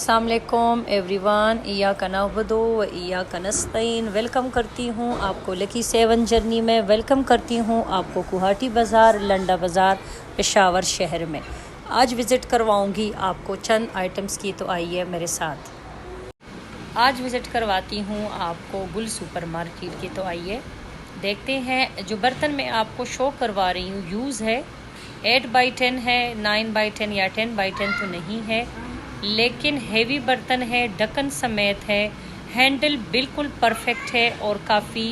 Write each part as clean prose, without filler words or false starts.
अस्सलाम वालेकुम एवरीवन, इय्याका नअबुदु व इय्याका नस्तईन। वेलकम करती हूँ आपको लकी 7 जर्नी में। वेलकम करती हूँ आपको गुवाहाटी बाज़ार, लंडा बाज़ार, पेशावर शहर में। आज विज़िट करवाऊँगी आपको चंद आइटम्स की, तो आइए मेरे साथ। आज विज़िट करवाती हूँ आपको गुल सुपर मार्केट की, तो आइए देखते हैं। जो बर्तन मैं आपको शो करवा रही हूँ यूज़ है, 8x10 है, 9x10 या 10x10 तो नहीं है, लेकिन हेवी बर्तन है, ढक्कन समेत है, हैंडल बिल्कुल परफेक्ट है और काफ़ी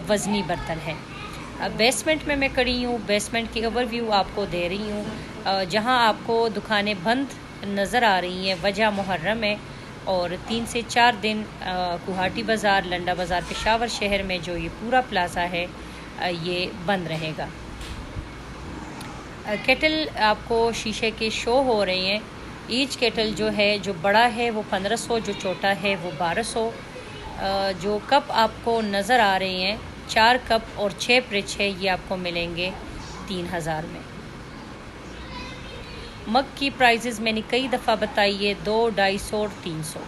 वज़नी बर्तन है। बेसमेंट में मैं खड़ी हूँ, बेसमेंट की ओवरव्यू आपको दे रही हूँ। जहाँ आपको दुकानें बंद नज़र आ रही हैं, वजह मुहर्रम है और 3 से 4 दिन गुवाहाटी बाज़ार, लंडा बाज़ार, पेशावर शहर में जो ये पूरा प्लाजा है ये बंद रहेगा। केटल आपको शीशे के शो हो रहे हैं। ईच केटल जो है, जो बड़ा है वो 1500, जो छोटा है वो 1200। जो कप आपको नज़र आ रहे हैं, 4 कप और 6 फ्रिज है, ये आपको मिलेंगे 3000 में। मग की प्राइजेज़ मैंने कई दफ़ा बताई है, 200, 250 और 300।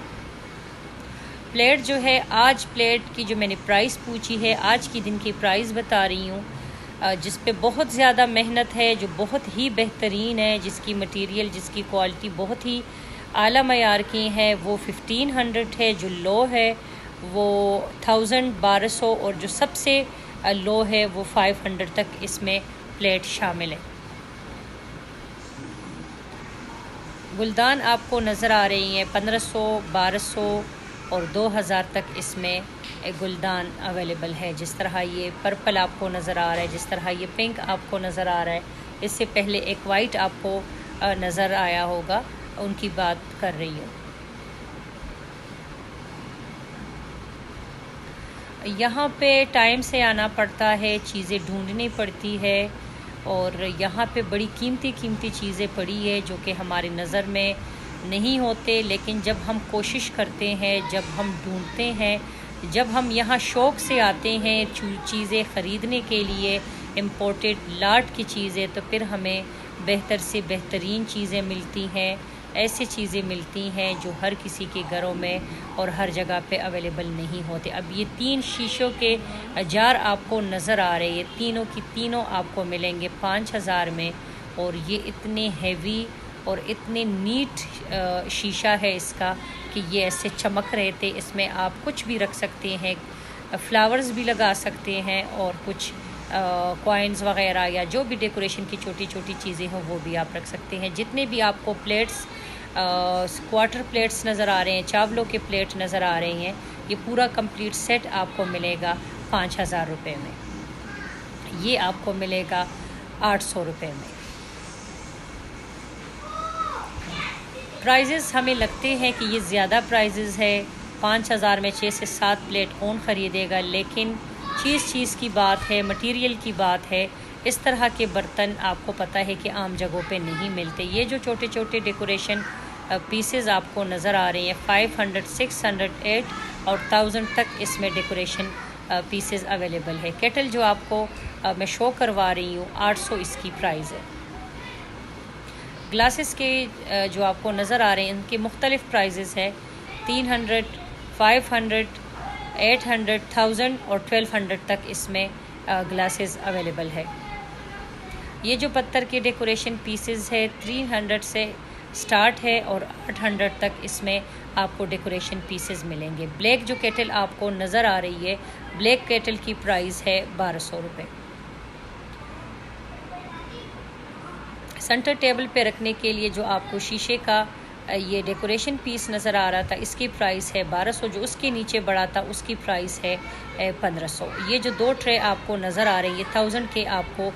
प्लेट जो है, आज प्लेट की जो मैंने प्राइस पूछी है, आज की दिन की प्राइस बता रही हूँ, जिस पे बहुत ज़्यादा मेहनत है, जो बहुत ही बेहतरीन है, जिसकी मटेरियल, जिसकी क्वालिटी बहुत ही आला मयार की है, वो 1500 है। जो लो है वो 1000, 1200 और जो सबसे लो है वो 500 तक इसमें प्लेट शामिल है। गुलदान आपको नज़र आ रही हैं 1500, 1200 और 2000 तक इसमें गुलदान अवेलेबल है। जिस तरह ये पर्पल आपको नज़र आ रहा है, जिस तरह ये पिंक आपको नज़र आ रहा है, इससे पहले एक वाइट आपको नज़र आया होगा, उनकी बात कर रही हूँ। यहाँ पे टाइम से आना पड़ता है, चीज़ें ढूंढनी पड़ती है और यहाँ पे बड़ी कीमती चीज़ें पड़ी है जो कि हमारी नज़र में नहीं होते, लेकिन जब हम कोशिश करते हैं, जब हम ढूंढते हैं, जब हम यहाँ शौक़ से आते हैं चीज़ें ख़रीदने के लिए, इम्पोर्टेड लाट की चीज़ें, तो फिर हमें बेहतर से बेहतरीन चीज़ें मिलती हैं। ऐसी चीज़ें मिलती हैं जो हर किसी के घरों में और हर जगह पे अवेलेबल नहीं होते। अब ये 3 शीशों के जार आपको नज़र आ रहे हैं, तीनों की तीनों आपको मिलेंगे 5000 में। और ये इतने हैवी और इतने नीट शीशा है इसका कि ये ऐसे चमक रहे थे। इसमें आप कुछ भी रख सकते हैं, फ्लावर्स भी लगा सकते हैं और कुछ कॉइन्स वग़ैरह या जो भी डेकोरेशन की छोटी छोटी चीज़ें हों वो भी आप रख सकते हैं। जितने भी आपको प्लेट्स, क्वार्टर प्लेट्स नज़र आ रहे हैं, चावलों के प्लेट नज़र आ रहे हैं, ये पूरा कंप्लीट सेट आपको मिलेगा 5000 रुपये में। ये आपको मिलेगा 800 रुपये में। प्राइजेज़ हमें लगते हैं कि ये ज़्यादा प्राइजेज़ है, 5000 में 6 से 7 प्लेट कौन ख़रीदेगा, लेकिन चीज़ की बात है, मटेरियल की बात है। इस तरह के बर्तन आपको पता है कि आम जगहों पे नहीं मिलते। ये जो छोटे छोटे डेकोरेशन पीसेस आपको नज़र आ रहे हैं, 500, 600, 8 और 1000 तक इसमें डेकोरेशन पीसेस अवेलेबल है। केटल जो आपको मैं शो करवा रही हूँ, 800 इसकी प्राइस है। ग्लासेस के जो आपको नज़र आ रहे हैं, इनके मुख्तलिफ़ प्राइजेज़ है, 300, 500, 800, 1000 और 1200 तक इसमें ग्लासेस अवेलेबल है। ये जो पत्थर के डेकोरेशन पीसेस है, 300 से स्टार्ट है और 800 तक इसमें आपको डेकोरेशन पीसेस मिलेंगे। ब्लैक जो केटल आपको नज़र आ रही है, ब्लैक केटल की प्राइस है 1200 रुपये। सेंटर टेबल पे रखने के लिए जो आपको शीशे का ये डेकोरेशन पीस नज़र आ रहा था, इसकी प्राइस है 1200। जो उसके नीचे बड़ा था उसकी प्राइस है 1500। ये जो 2 ट्रे आपको नज़र आ रही है, 1000 के आपको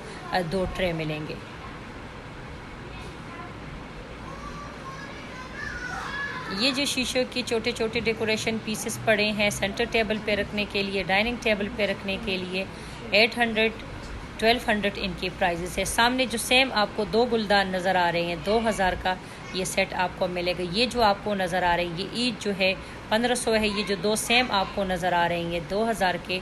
2 ट्रे मिलेंगे। ये जो शीशों की छोटे छोटे डेकोरेशन पीसेस पड़े हैं सेंटर टेबल पे रखने के लिए, डाइनिंग टेबल पे रखने के लिए, 800, 1200 इनकी प्राइजेस है। सामने जो सेम आपको 2 गुलदान नज़र आ रहे हैं, 2000 का ये सेट आपको मिलेगा। ये जो आपको नज़र आ रही है, ये ईद जो है 1500 है। ये जो 2 सेम आपको नज़र आ रहे हैं 2000 के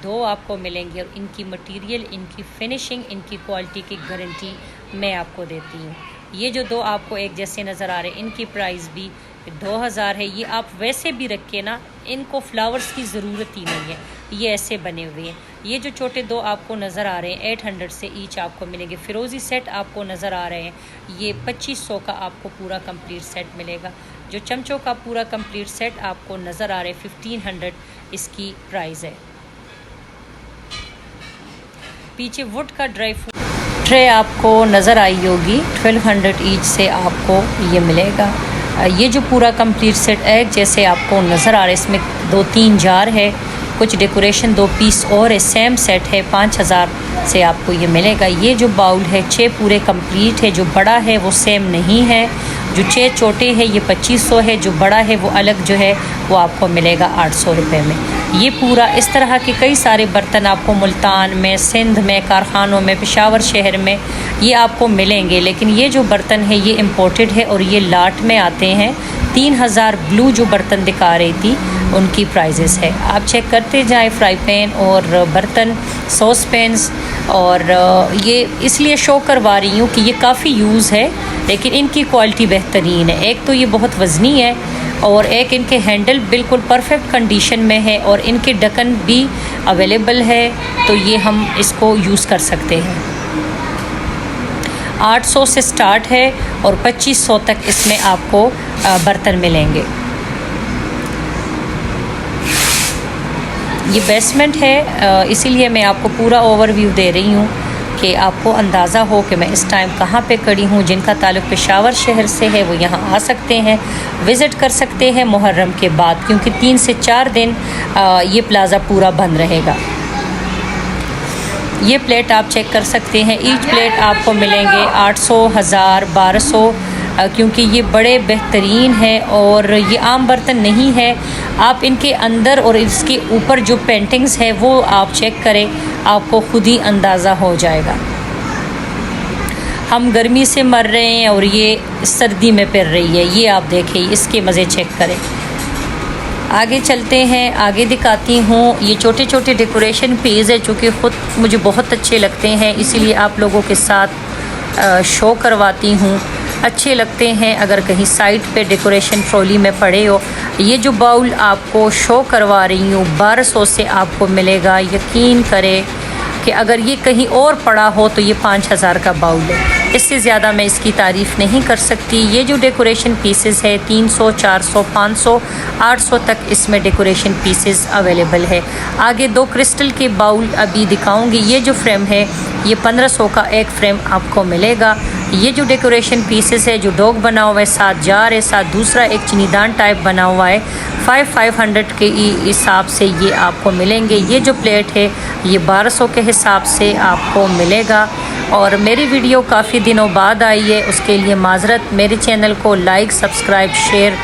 2 आपको मिलेंगे और इनकी मटेरियल, इनकी फिनिशिंग, इनकी क्वालिटी की गारंटी मैं आपको देती हूँ। ये जो 2 आपको एक जैसे नज़र आ रहे हैं, इनकी प्राइस भी 2000 है। ये आप वैसे भी रखे ना, इनको फ्लावर्स की ज़रूरत ही नहीं है, ये ऐसे बने हुए हैं। ये जो छोटे दो आपको नज़र आ रहे हैं 800 से ईच आपको मिलेंगे। फिरोज़ी सेट आपको नज़र आ रहे हैं, ये 2500 का आपको पूरा कंप्लीट सेट मिलेगा। जो चमचों का पूरा कंप्लीट सेट आपको नज़र आ रहे हैं 1500 इसकी प्राइस है। पीछे वुड का ड्राई फ्रूट ट्रे आपको नज़र आई होगी, 1200 ईच से आपको ये मिलेगा। ये जो पूरा कंप्लीट सेट है जैसे आपको नज़र आ रहा है, इसमें 2-3 जार है, कुछ डेकोरेशन 2 पीस और है, सेम सेट है, 5000 से आपको ये मिलेगा। ये जो बाउल है 6 पूरे कंप्लीट है, जो बड़ा है वो सेम नहीं है, जो 6 छोटे है ये 2500 है, जो बड़ा है वो अलग जो है वो आपको मिलेगा 800 रुपये में। ये पूरा इस तरह के कई सारे बर्तन आपको मुल्तान में, सिंध में, कारखानों में, पेशावर शहर में ये आपको मिलेंगे, लेकिन ये जो बर्तन है ये इम्पोर्टेड है और ये लाट में आते हैं। 3000 ब्लू जो बर्तन दिखा रही थी उनकी प्राइजेस है, आप चेक करते जाएं। फ्राई पैन और बर्तन, सॉस पैन्स, और ये इसलिए शो करवा रही हूँ कि ये काफ़ी यूज़ है, लेकिन इनकी क्वालिटी बेहतरीन है। एक तो ये बहुत वज़नी है और एक इनके हैंडल बिल्कुल परफेक्ट कंडीशन में है और इनके ढक्कन भी अवेलेबल है, तो ये हम इसको यूज़ कर सकते हैं। 800 से स्टार्ट है और 2500 तक इसमें आपको बर्तन मिलेंगे। ये बेसमेंट है, इसीलिए मैं आपको पूरा ओवरव्यू दे रही हूँ कि आपको अंदाज़ा हो कि मैं इस टाइम कहाँ पे खड़ी हूँ। जिनका ताल्लुक़ पेशावर शहर से है वो यहाँ आ सकते हैं, विज़िट कर सकते हैं मुहर्रम के बाद, क्योंकि 3 से 4 दिन ये प्लाज़ा पूरा बंद रहेगा। ये प्लेट आप चेक कर सकते हैं, ईच प्लेट आपको मिलेंगे 800, 1000, 1200, क्योंकि ये बड़े बेहतरीन है और ये आम बर्तन नहीं है। आप इनके अंदर और इसके ऊपर जो पेंटिंग्स है वो आप चेक करें, आपको खुद ही अंदाज़ा हो जाएगा। हम गर्मी से मर रहे हैं और ये सर्दी में फिर रही है, ये आप देखें, इसके मज़े चेक करें। आगे चलते हैं, आगे दिखाती हूँ। ये छोटे छोटे डेकोरेशन पीस है जो कि ख़ुद मुझे बहुत अच्छे लगते हैं, इसीलिए आप लोगों के साथ शो करवाती हूँ। अच्छे लगते हैं अगर कहीं साइड पे डेकोरेशन ट्रॉली में पड़े हो। ये जो बाउल आपको शो करवा रही हूँ 1200 से आपको मिलेगा। यकीन करें कि अगर ये कहीं और पड़ा हो तो ये 5000 का बाउल है, इससे ज़्यादा मैं इसकी तारीफ़ नहीं कर सकती। ये जो डेकोरेशन पीसेस है 300, 400, 500, 800 तक इसमें डेकोरेशन पीसेस अवेलेबल है। आगे 2 क्रिस्टल के बाउल अभी दिखाऊंगी। ये जो फ्रेम है ये 1500 का एक फ्रेम आपको मिलेगा। ये जो डेकोरेशन पीसेस है, जो डॉग बना हुआ है, 7 जार है, साथ दूसरा एक चनीदान टाइप बना हुआ है, 500 के हिसाब से ये आपको मिलेंगे। ये जो प्लेट है ये 1200 के हिसाब से आपको मिलेगा। और मेरी वीडियो काफ़ी दिनों बाद आई है, उसके लिए माज़रत। मेरे चैनल को लाइक, सब्सक्राइब, शेयर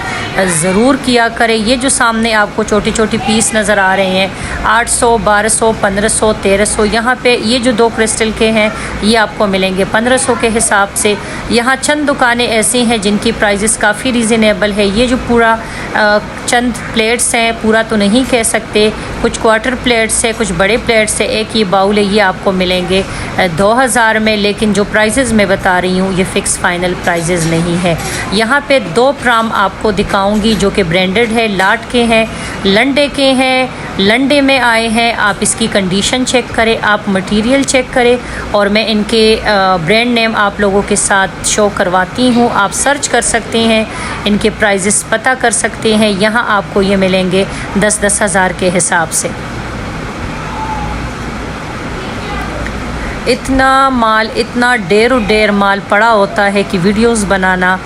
ज़रूर किया करें। ये जो सामने आपको छोटी छोटी पीस नज़र आ रहे हैं 800, 1200, 1500, 1300, यहाँ पे ये जो 2 क्रिस्टल के हैं ये आपको मिलेंगे 1500 के हिसाब से। यहाँ चंद दुकानें ऐसी हैं जिनकी प्राइजेस काफ़ी रीज़नेबल है। ये जो पूरा चंद प्लेट्स हैं, पूरा तो नहीं कह सकते, कुछ क्वार्टर प्लेट्स है, कुछ बड़े प्लेट्स है। एक ये बाउल है, ये आपको मिलेंगे 2000 में, लेकिन जो प्राइजेस मैं बता रही हूँ ये फ़िक्स फाइनल प्राइजेस नहीं है। यहाँ पे 2 प्राम आपको दिखाऊंगी जो कि ब्रांडेड है, लाट के हैं, लंडे के हैं, लंडे में आए हैं। आप इसकी कंडीशन चेक करें, आप मटेरियल चेक करें, और मैं इनके ब्रांड नेम आप लोगों के साथ शो करवाती हूँ। आप सर्च कर सकते हैं, इनके प्राइजेस पता कर सकते हैं। यहाँ आपको ये मिलेंगे 10-10 हज़ार के हिसाब से। इतना माल, इतना ढेर माल पड़ा होता है कि वीडियोस बनाना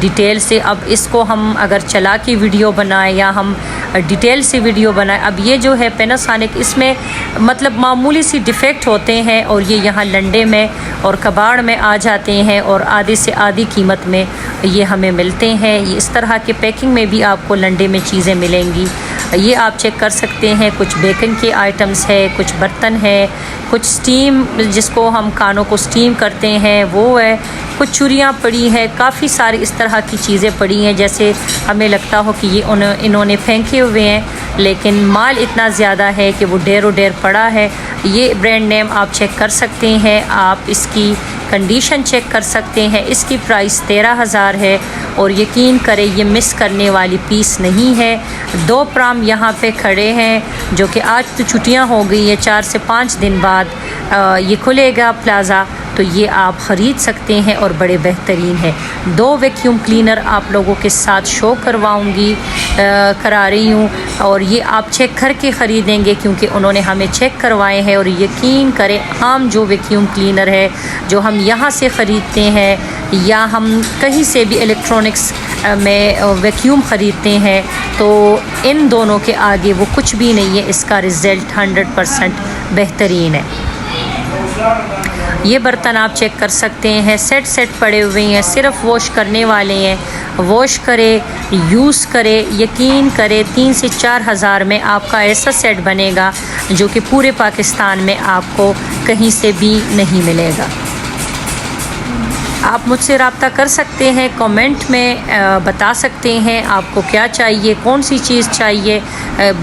डिटेल से, अब इसको हम अगर चला के वीडियो बनाएं या हम डिटेल से वीडियो बनाएं। अब ये जो है पैनासोनिक, इसमें मतलब मामूली सी डिफ़ेक्ट होते हैं और ये यहाँ लंडे में और कबाड़ में आ जाते हैं और आधे से आधी कीमत में ये हमें मिलते हैं। ये इस तरह के पैकिंग में भी आपको लंडे में चीज़ें मिलेंगी। ये आप चेक कर सकते हैं। कुछ बेकन के आइटम्स है, कुछ बर्तन है, कुछ स्टीम जिसको हम खानों को स्टीम करते हैं वो है, कुछ चूड़ियाँ पड़ी हैं, काफ़ी सारी इस तरह की चीज़ें पड़ी हैं जैसे हमें लगता हो कि ये इन्होंने फेंके हुए हैं, लेकिन माल इतना ज़्यादा है कि वो ढेर पड़ा है। ये ब्रांड नेम आप चेक कर सकते हैं। आप इसकी कंडीशन चेक कर सकते हैं। इसकी प्राइस 13,000 है और यकीन करें ये मिस करने वाली पीस नहीं है। 2 प्राम यहाँ पे खड़े हैं जो कि आज तो छुट्टियाँ हो गई है, 4 से 5 दिन बाद ये खुलेगा प्लाज़ा, तो ये आप ख़रीद सकते हैं और बड़े बेहतरीन है। 2 वैक्यूम क्लीनर आप लोगों के साथ शो करा रही हूँ और ये आप चेक करके ख़रीदेंगे क्योंकि उन्होंने हमें चेक करवाए हैं। और यकीन करें आम जो वैक्यूम क्लीनर है जो हम यहाँ से ख़रीदते हैं या हम कहीं से भी इलेक्ट्रॉनिक्स में वैक्यूम ख़रीदते हैं तो इन दोनों के आगे वो कुछ भी नहीं है। इसका रिज़ल्ट 100% बेहतरीन है। ये बर्तन आप चेक कर सकते हैं, सेट पड़े हुए हैं, सिर्फ वॉश करने वाले हैं। वॉश करें, यूज़ करें, यकीन करें 3 से 4 हज़ार में आपका ऐसा सेट बनेगा जो कि पूरे पाकिस्तान में आपको कहीं से भी नहीं मिलेगा। आप मुझसे रब्ता कर सकते हैं, कमेंट में बता सकते हैं आपको क्या चाहिए, कौन सी चीज़ चाहिए।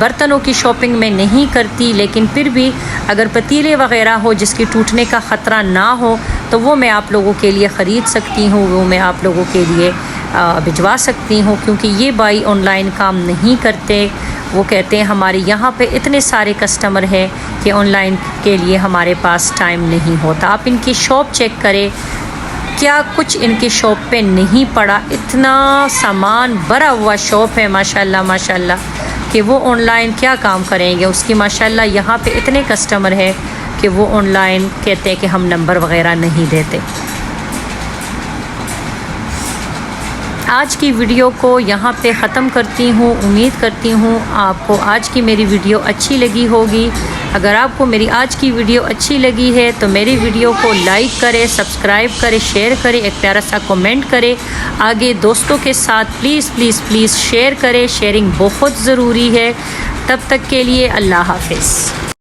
बर्तनों की शॉपिंग में नहीं करती, लेकिन फिर भी अगर पतीले वग़ैरह हो जिसकी टूटने का ख़तरा ना हो तो वो मैं आप लोगों के लिए ख़रीद सकती हूँ, वो मैं आप लोगों के लिए भिजवा सकती हूँ। क्योंकि ये भाई ऑनलाइन काम नहीं करते, वो कहते हैं हमारे यहाँ पे इतने सारे कस्टमर हैं कि ऑनलाइन के लिए हमारे पास टाइम नहीं होता। आप इनकी शॉप चेक करें, क्या कुछ इनकी शॉप पे नहीं पड़ा। इतना सामान भरा हुआ शॉप है माशाल्लाह माशाल्लाह कि वो ऑनलाइन क्या काम करेंगे। उसकी माशाल्लाह यहाँ पे इतने कस्टमर हैं कि वो ऑनलाइन कहते हैं कि हम नंबर वग़ैरह नहीं देते। आज की वीडियो को यहाँ पे ख़त्म करती हूँ। उम्मीद करती हूँ आपको आज की मेरी वीडियो अच्छी लगी होगी। अगर आपको मेरी आज की वीडियो अच्छी लगी है तो मेरी वीडियो को लाइक करें, सब्सक्राइब करें, शेयर करें, एक प्यारा सा कमेंट करें। आगे दोस्तों के साथ प्लीज़ शेयर करें, शेयरिंग बहुत ज़रूरी है। तब तक के लिए अल्लाह हाफ़िज़।